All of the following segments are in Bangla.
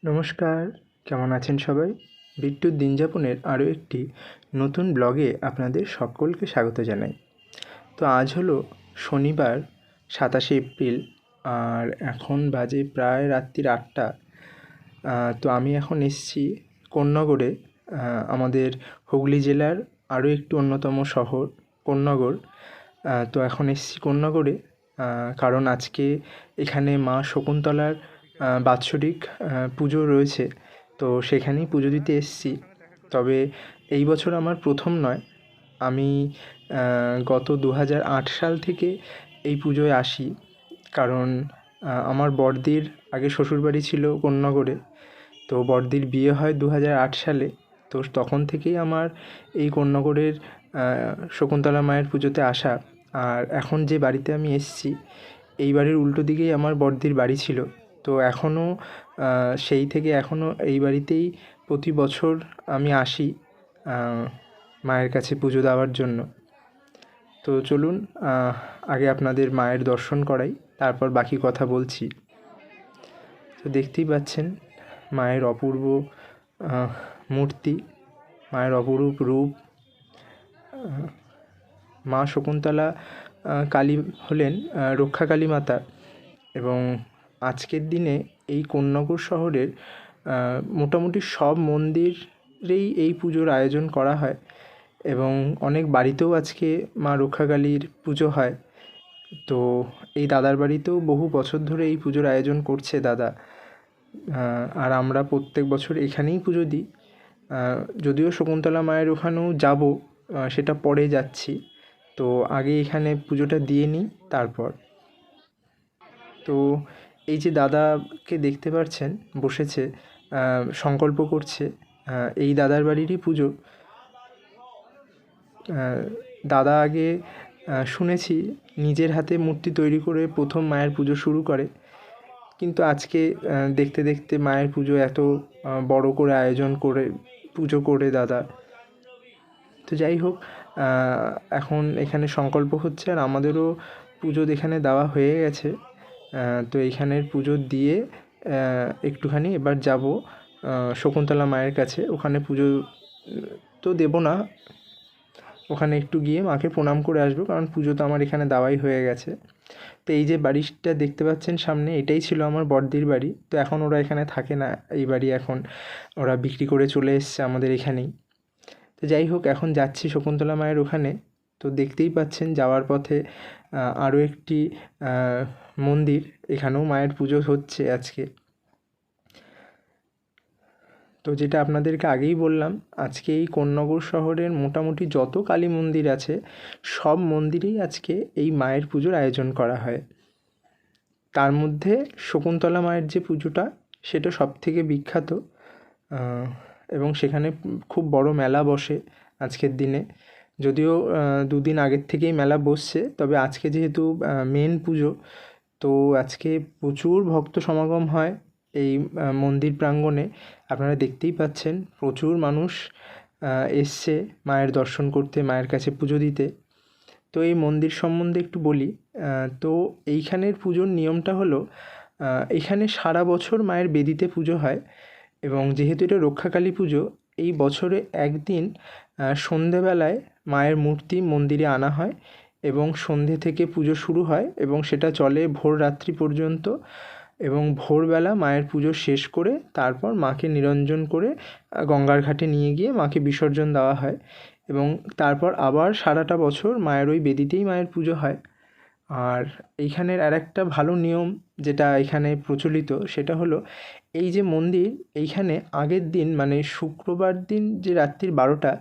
নমস্কার, কেমন আছেন সবাই? বিট্টুর দিনযাপনের আরও একটি নতুন ব্লগে আপনাদের সকলকে স্বাগত জানাই। তো আজ হলো শনিবার 27শে এপ্রিল, আর এখন বাজে প্রায় রাত্রির 8টা। তো আমি এখন এসেছি কোন্নগরে, আমাদের হুগলি জেলার আরও একটি অন্যতম শহর কোন্নগর। তো এখন এসেছি কোন্নগরে, কারণ আজকে এখানে মা শকুন্তলার বাৎসরিক পুজো রয়েছে। তো সেখানেই পুজো দিতে এসেছি। তবে এই বছর আমার প্রথম নয়, আমি গত 2008 সাল থেকে এই পুজোয় আসি। কারণ আমার বড়দির আগে শ্বশুরবাড়ি ছিল কোন্নগরে। তো বড়দির বিয়ে হয় 2008 সালে। তো তখন থেকেই আমার এই কোন্নগরের শকুন্তলা মায়ের পুজোতে আসা। আর এখন যে বাড়িতে আমি এসেছি, এই বাড়ির উল্টো দিকেই আমার বড়দির বাড়ি ছিল। তো এখনও সেই থেকে এখনও এই বাড়িতেই প্রতি বছর আমি আসি মায়ের কাছে পুজো দেওয়ার জন্য। তো চলুন আগে আপনাদের মায়ের দর্শন করাই, তারপর বাকি কথা বলছি। তো দেখতেই পাচ্ছেন মায়ের অপূর্ব মূর্তি, মায়ের অপরূপ রূপ। মা শকুন্তলা কালী হলেন রক্ষাকালী মাতা, এবং আজকের দিনে এই কোন্নগর শহরের মোটামুটি সব মন্দিরেই এই পুজোর আয়োজন করা হয়, এবং অনেক বাড়িতেও আজকে মা রক্ষাকালীর পুজো হয়। তো এই দাদার বাড়িতেও বহু বছর ধরে এই পুজোর আয়োজন করছে দাদা, আর আমরা প্রত্যেক বছর এখানেই পুজো দিই। যদিও শকুন্তলা মায়ের ওখানেও যাব, সেটা পরে যাচ্ছি। তো আগে এখানে পুজোটা দিয়ে নিই তারপর। তো এই যে দাদাকে দেখতে পাচ্ছেন বসেছে, সংকল্প করছে। এই দাদার বাড়িরই পুজো। দাদা আগে শুনেছি নিজের হাতে মূর্তি তৈরি করে প্রথম মায়ের পুজো শুরু করে, কিন্তু আজকে দেখতে দেখতে মায়ের পুজো এত বড় করে আয়োজন করে পুজো করে দাদা। তো যাই হোক, এখন এখানে সংকল্প হচ্ছে, আর আমাদেরও পুজো এখানে দেওয়া হয়ে গেছে। তো এইখানের পুজো দিয়ে একটুখানি এবার যাব শকুন্তলা মায়ের কাছে। ওখানে পুজো তো দেব না, ওখানে একটু গিয়ে মাকে প্রণাম করে আসবো, কারণ পুজো তো আমার এখানে দেওয়াই হয়ে গেছে। তো এই যে বাড়িটা দেখতে পাচ্ছেন সামনে, এটাই ছিল আমার বড়দির বাড়ি। তো এখন ওরা এখানে থাকে না, এই বাড়ি এখন ওরা বিক্রি করে চলে এসছে আমাদের এখানেই। তো যাই হোক, এখন যাচ্ছি শকুন্তলা মায়ের ওখানে। তো দেখতেই পাচ্ছেন যাওয়ার পথে আরও একটি মন্দির, এখানেও মায়ের পুজো হচ্ছে আজকে। তো যেটা আপনাদেরকে আগেই বললাম, আজকে এই কোন্নগর শহরের মোটামুটি যত কালী মন্দির আছে, সব মন্দিরেই আজকে এই মায়ের পুজোর আয়োজন করা হয়। তার মধ্যে শকুন্তলা মায়ের যে পুজোটা, সেটা সবথেকে বিখ্যাত, এবং সেখানে খুব বড় মেলা বসে আজকের দিনে। যদিও দুদিন আগের থেকেই মেলা বসছে, তবে আজকে যেহেতু মেন পুজো, তো আজকে প্রচুর ভক্ত সমাগম হয় এই মন্দির প্রাঙ্গণে। আপনারা দেখতেই পাচ্ছেন প্রচুর মানুষ এসছে মায়ের দর্শন করতে, মায়ের কাছে পুজো দিতে। তো এই মন্দির সম্বন্ধে একটু বলি। তো এইখানের পুজোর নিয়মটা হলো, এখানে সারা বছর মায়ের বেদিতে পুজো হয়, এবং যেহেতু এটা রক্ষাকালী পুজো, এই বছরে একদিন সন্ধেবেলায় মায়ের মূর্তি মন্দিরে আনা হয়, এবং সন্ধে থেকে পুজো শুরু হয়, এবং সেটা চলে ভোর রাত্রি পর্যন্ত। এবং ভোরবেলা মায়ের পুজো শেষ করে তারপর মাকে নিরঞ্জন করে গঙ্গার ঘাটে নিয়ে গিয়ে মাকে বিসর্জন দেওয়া হয়, এবং তারপর আবার সারাটা বছর মায়ের ওই বেদিতেই মায়ের পুজো হয়। আর এইখানের আরেকটা ভালো নিয়ম যেটা এখানে প্রচলিত, সেটা হলো এই যে মন্দির, এইখানে আগের দিন মানে শুক্রবার দিন যে রাত্রির 12টা,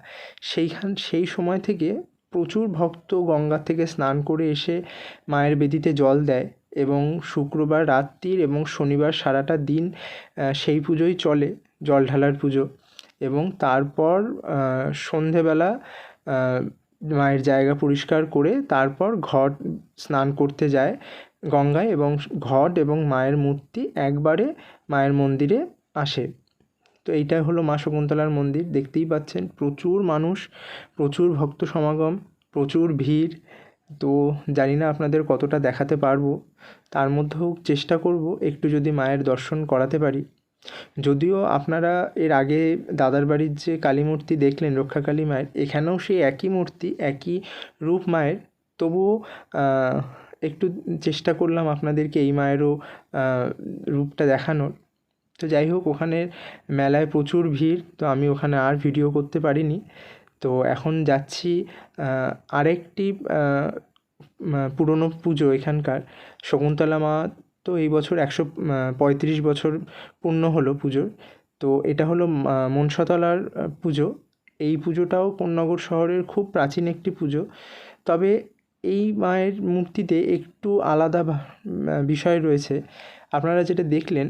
সেই সময় থেকে প্রচুর ভক্ত গঙ্গা থেকে স্নান করে এসে মায়ের বেদিতে জল দেয়, এবং শুক্রবার রাত্রির এবং শনিবার সারাটা দিন সেই পুজোই চলে, জল ঢালার পুজো। এবং তারপর সন্ধেবেলা মায়ের জায়গা পরিষ্কার করে তারপর ঘট স্নান করতে যায় গঙ্গায়, এবং ঘট এবং মায়ের মূর্তি একবারে মায়ের মন্দিরে আসে। তো এইটা হলো মা শকুন্তলার মন্দির। দেখতেই পাচ্ছেন প্রচুর মানুষ, প্রচুর ভক্ত সমাগম, প্রচুর ভিড়। তো জানি না আপনাদের কতটা দেখাতে পারবো, তার মধ্যেও চেষ্টা করব একটু যদি মায়ের দর্শন করাতে পারি। যদিও আপনারা এর আগে দাদার বাড়ির যে কালী মূর্তি দেখলেন রক্ষাকালী মায়ের, এখানেও সেই একই মূর্তি, একই রূপ মায়ের, তবুও একটু চেষ্টা করলাম আপনাদেরকে এই মায়েরও রূপটা দেখানোর। তো যাই হোক, ওখানের মেলায় প্রচুর ভিড়, তো আমি ওখানে আর ভিডিও করতে পারিনি। তো এখন যাচ্ছি আরেকটি পুরনো পুজো এখানকার, শকুন্তলা মা। তো এই বছর 135 বছর পূর্ণ হলো পুজোর। তো এটা হলো মনসাতলার পুজো। এই পুজোটাও কোন্নগর শহরের খুব প্রাচীন একটি পুজো। তবে এই মায়ের মূর্তিতে একটু আলাদা বিষয় রয়েছে। আপনারা যেটা দেখলেন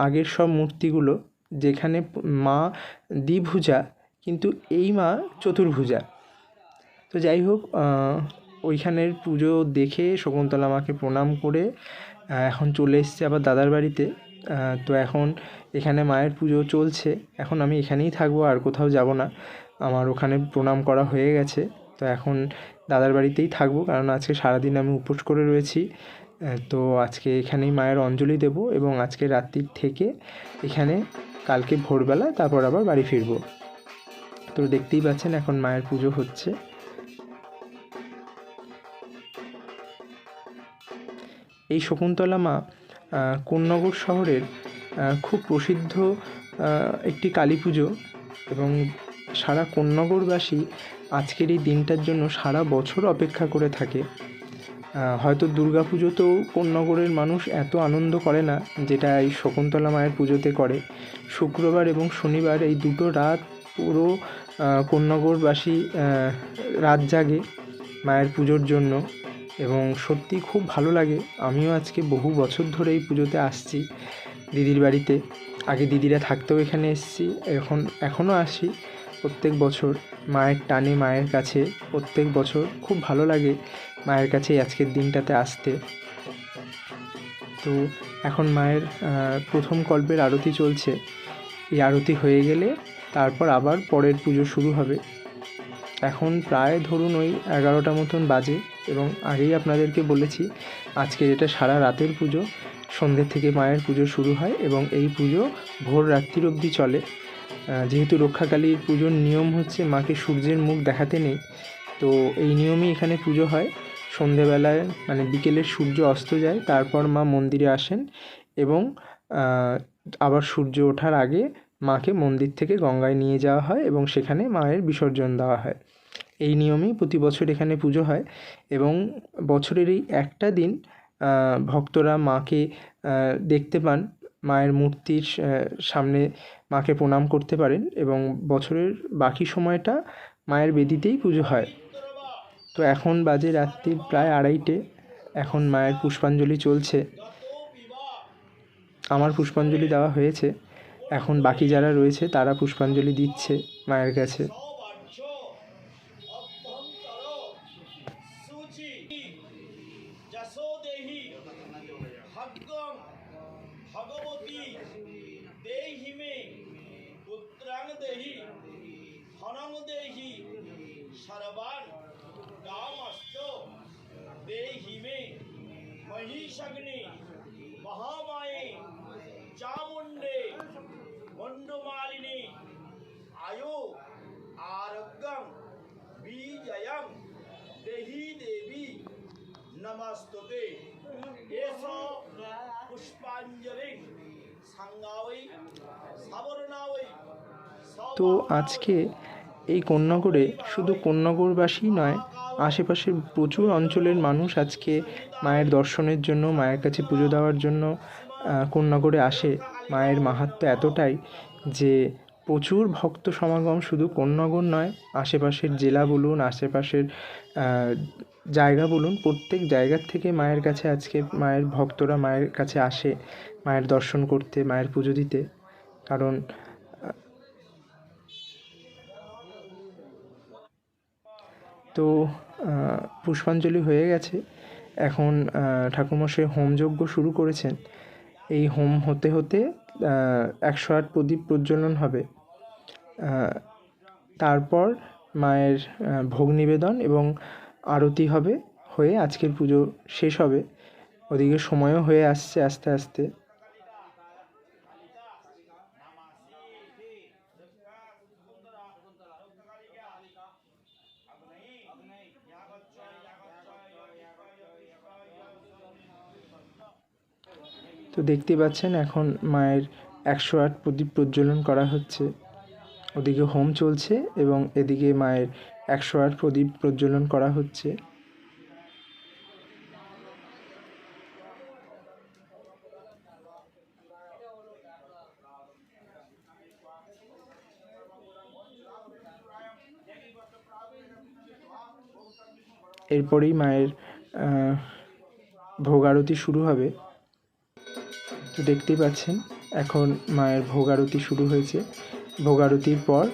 আগের সব মূর্তিগুলো, যেখানে মা দ্বিভুজা, কিন্তু এই মা চতুর্ভুজা। তো যাই হোক, ওইখানের পুজো দেখে শকুন্তলা মাকে প্রণাম করে এখন চলে এসেছি আবার দাদার বাড়িতে। তো এখন এখানে মায়ের পুজো চলছে, এখন আমি এখানেই থাকবো, আর কোথাও যাব না। আমার ওখানে প্রণাম করা হয়ে গেছে, তো এখন দাদার বাড়িতেই থাকবো, কারণ আজকে সারাদিন আমি উপোস করে রয়েছি। তো আজকে এখানেই মায়ের অঞ্জলি দেবো, এবং আজকে রাত্রির থেকে এখানে কালকে ভোরবেলা তারপর আবার বাড়ি ফিরবো। তো দেখতেই পাচ্ছেন এখন মায়ের পুজো হচ্ছে। এই শকুন্তলা মা কোন্নগর শহরের খুব প্রসিদ্ধ একটি কালী পুজো, এবং সারা কোন্নগরবাসী আজকের এই দিনটার জন্য সারা বছর অপেক্ষা করে থাকে। হয়তো দুর্গা পুজোতেও কোন্নগরের মানুষ এত আনন্দ করে না যেটা এই শকুন্তলা মায়ের পুজোতে করে। শুক্রবার এবং শনিবার এই দুটো রাত পুরো কোন্নগরবাসী রাত জাগে মায়ের পুজোর জন্য, এবং সত্যি খুব ভালো লাগে। আমিও আজকে বহু বছর ধরে এই পুজোতে আসছি দিদির বাড়িতে। আগে দিদিরা থাকতেও এখানে এসেছি, এখনও আসি প্রত্যেক বছর মায়ের টানে, মায়ের কাছে প্রত্যেক বছর খুব ভালো লাগে মায়ের কাছে আজকের দিনটাতে আসতে। তো এখন মায়ের প্রথম কল্পের আরতি চলছে। এই আরতি হয়ে গেলে তারপর আবার পরের পুজো শুরু হবে। এখন প্রায় ধরুন ওই 11টা মতন বাজে, এবং আগেই আপনাদেরকে বলেছি আজকের এটা সারা রাতের পুজো। সন্ধ্যে থেকে মায়ের পুজো শুরু হয়, এবং এই পুজো ভোর রাত্রির অবধি চলে। যেহেতু রক্ষাকালীর পুজোর নিয়ম হচ্ছে মাকে সূর্যের মুখ দেখাতে নেই, তো এই নিয়মেই এখানে পুজো হয়। সন্ধেবেলায় মানে বিকেলের সূর্য অস্ত যায়, তারপর মা মন্দিরে আসেন, এবং আবার সূর্য ওঠার আগে মাকে মন্দির থেকে গঙ্গায় নিয়ে যাওয়া হয়, এবং সেখানে মায়ের বিসর্জন দেওয়া হয়। এই নিয়মেই প্রতি বছর এখানে পুজো হয়, এবং বছরের এই একটা দিন ভক্তরা মাকে দেখতে পান, মায়ের মূর্তির সামনে মাকে প্রণাম করতে পারেন, এবং বছরের বাকি সময়টা মায়ের বেদিতেই পুজো হয়। তো এখন বাজে রাত্রি প্রায় 2:30, এখন মায়ের পুষ্পাঞ্জলি চলছে। আমার পুষ্পাঞ্জলি দেওয়া হয়েছে, এখন বাকি যারা রয়েছে তারা পুষ্পাঞ্জলি দিচ্ছে মায়ের কাছে। महिषग्नि महामाये चामुंडे मंडमालिनी आयु आरोग्यम विजयम देहि देवी नमस्तुते। एषो पुष्पांजलि संगावै साबरनावै। তো আজকে এই কোন্নগরে শুধু কোন্নগরবাসী নয়, আশেপাশের প্রচুর অঞ্চলের মানুষ আজকে মায়ের দর্শনের জন্য, মায়ের কাছে পুজো দেওয়ার জন্য কোন্নগরে আসে। মায়ের মাহাত্ম্য এতটাই যে প্রচুর ভক্ত সমাগম শুধু কোন্নগর নয়, আশেপাশের জেলা বলুন, আশেপাশের জায়গা বলুন, প্রত্যেক জায়গার থেকে মায়ের কাছে আজকে মায়ের ভক্তরা মায়ের কাছে আসে মায়ের দর্শন করতে, মায়ের পুজো দিতে। কারণ তো পুষ্পাঞ্জলি হয়ে গেছে, এখন ঠাকুরমশাই হোমযজ্ঞ শুরু করেছেন। এই হোম হতে হতে 108 প্রদীপ প্রজ্বলন হবে, তারপর মায়ের ভোগ নিবেদন এবং আরতি হবে, হয়ে আজকের পুজো শেষ হবে। ওদিকে সময়ও হয়ে আসছে আস্তে আস্তে। তো দেখতেই পাচ্ছেন এখন মায়ের 108 প্রদীপ প্রজ্বলন করা হচ্ছে। ওদিকে হোম চলছে এবং এদিকে মায়ের 108 প্রদীপ প্রজ্বলন করা হচ্ছে। এরপরেই মায়ের ভোগ আরতি শুরু হবে। তো দেখতেই পাচ্ছেন এখন মায়ের ভোগ আরতি শুরু হয়েছে। ভোগ আরতির পর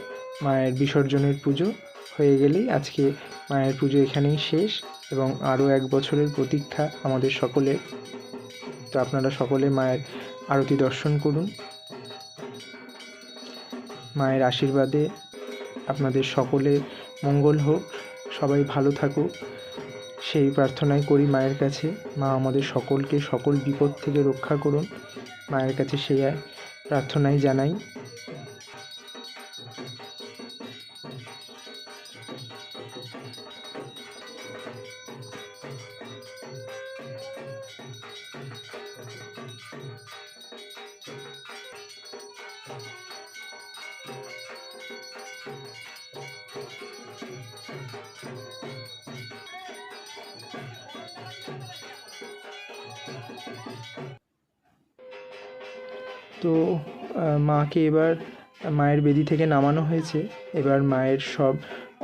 মায়ের বিসর্জনের পুজো হয়ে গেলেই আজকে মায়ের পুজো এখানেই শেষ এবং আরও 1 বছরের প্রতীক্ষা আমাদের সকলের। তো আপনারা সকলে মায়ের আরতি দর্শন করুন। মায়ের আশীর্বাদে আপনাদের সকলের মঙ্গল হোক, সবাই ভালো থাকুক সেই প্রার্থনাই করি মায়ের কাছে। মা আমাদের সকলকে সকল বিপদ থেকে রক্ষা করুন, মায়ের কাছে সেই প্রার্থনাই জানাই। তো মাকে এবার মায়ের বেদি থেকে নামানো হয়েছে। এবার মায়ের সব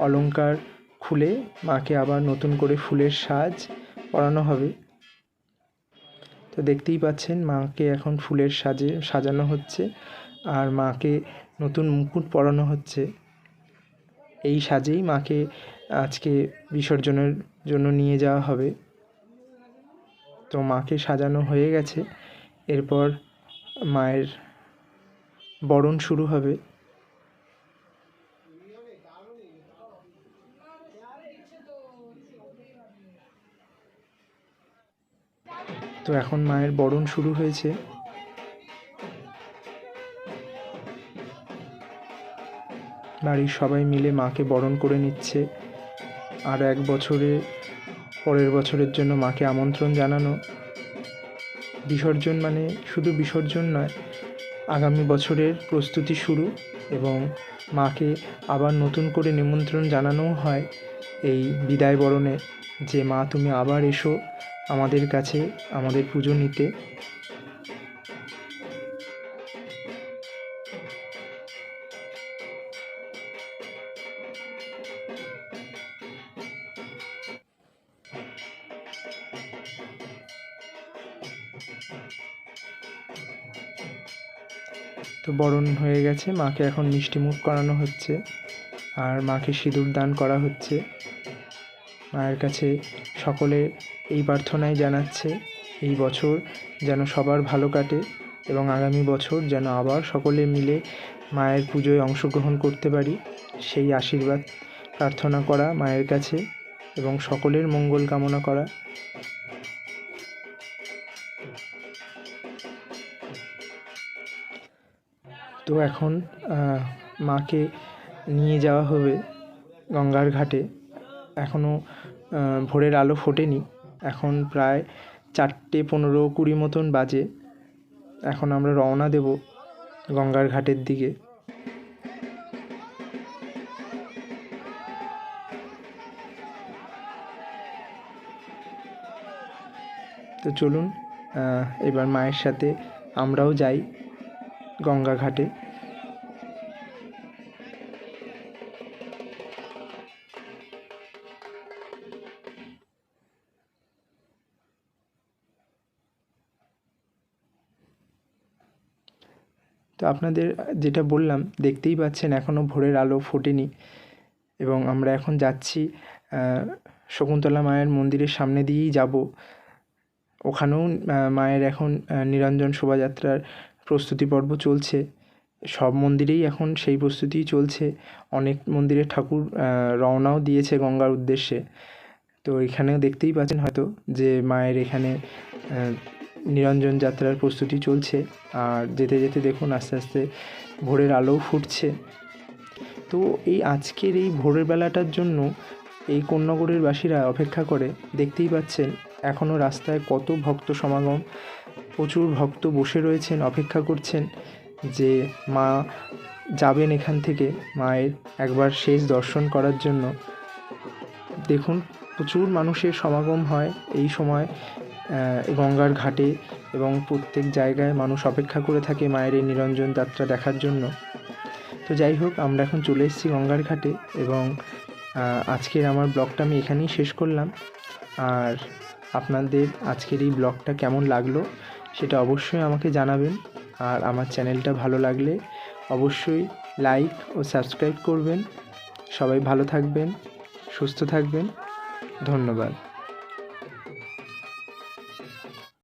অলংকার খুলে মাকে আবার নতুন করে ফুলের সাজ পরানো হবে। তো দেখতেই পাচ্ছেন মাকে এখন ফুলের সাজে সাজানো হচ্ছে আর মাকে নতুন মুকুট পরানো হচ্ছে। এই সাজেই মাকে আজকে বিসর্জনের জন্য নিয়ে যাওয়া হবে। তো মাকে সাজানো হয়ে গেছে, এরপর মায়ের বরণ শুরু হবে। তো এখন মায়ের বরণ শুরু হয়েছে। বাড়ির সবাই মিলে মাকে বরণ করে নিচ্ছে। আর 1 বছরে পরের বছরের জন্য মাকে আমন্ত্রণ জানানো। বিসর্জন মানে শুধু বিসর্জন নয়, আগামী বছরের প্রস্তুতি শুরু এবং মাকে আবার নতুন করে নিমন্ত্রণ জানানোও হয় এই বিদায় বরণে, যে মা তুমি আবার এসো আমাদের কাছে আমাদের পুজো নিতে। তো বরণ হয়ে গেছে, মাকে এখন মিষ্টিমুখ করানো হচ্ছে আর মাকে সিঁদুর দান করা হচ্ছে। মায়ের কাছে সকলে এই প্রার্থনাই জানাচ্ছে এই বছর যেন সবার ভালো কাটে এবং আগামী বছর যেন আবার সকলে মিলে মায়ের পুজোয় অংশগ্রহণ করতে পারি, সেই আশীর্বাদ প্রার্থনা করা মায়ের কাছে এবং সকলের মঙ্গল কামনা করা। তো এখন মাকে নিয়ে যাওয়া হবে গঙ্গার ঘাটে। এখনও ভোরের আলো ফোটেনি, এখন প্রায় 4:15-20 মতন বাজে। এখন আমরা রওনা দেব গঙ্গার ঘাটের দিকে। তো চলুন এবার মায়ের সাথে আমরাও যাই গঙ্গা ঘাটে। তো আপনাদের যেটা বললাম, দেখতেই পাচ্ছেন এখনও ভোরের আলো ফোটেনি এবং আমরা এখন যাচ্ছি শকুন্তলা মায়ের মন্দিরের সামনে দিয়েই যাব। ওখানেও মায়ের এখন নিরঞ্জন শোভাযাত্রার প্রস্তুতি পর্ব চলছে। সব মন্দিরেই এখন সেই প্রস্তুতিই চলছে। অনেক মন্দিরে ঠাকুর রওনাও দিয়েছে গঙ্গার উদ্দেশ্যে। তো এখানেও দেখতেই পাচ্ছেন হয়তো যে মায়ের এখানে নিরঞ্জন যাত্রার প্রস্তুতি চলছে। আর যেতে যেতে দেখুন আস্তে আস্তে ভোরের আলোও ফুটছে। তো এই আজকের এই ভোরের বেলাটার জন্য এই কোন্নগরের বাসীরা অপেক্ষা করে। দেখতেই পাচ্ছেন এখনও রাস্তায় কত ভক্ত সমাগম। প্রচুর ভক্ত বসে রয়েছেন, অপেক্ষা করছেন যে মা যাবেন এখান থেকে মায়ের একবার শেষ দর্শন করার জন্য। দেখুন প্রচুর মানুষের সমাগম হয় এই সময় গঙ্গার ঘাটে, এবং প্রত্যেক জায়গায় মানুষ অপেক্ষা করে থাকে মায়ের এই নিরঞ্জন যাত্রা দেখার জন্য। তো যাই হোক, আমরা এখন চলে এসেছি গঙ্গার ঘাটে, এবং আজকের আমার ব্লগটা আমি এখানেই শেষ করলাম। আর আপনাদের আজকের এই ব্লগটা কেমন লাগলো সেটা অবশ্যই আমাকে জানাবেন। আর আমার চ্যানেলটা ভালো লাগলে অবশ্যই লাইক ও সাবস্ক্রাইব করবেন। সবাই ভালো থাকবেন, সুস্থ থাকবেন। ধন্যবাদ।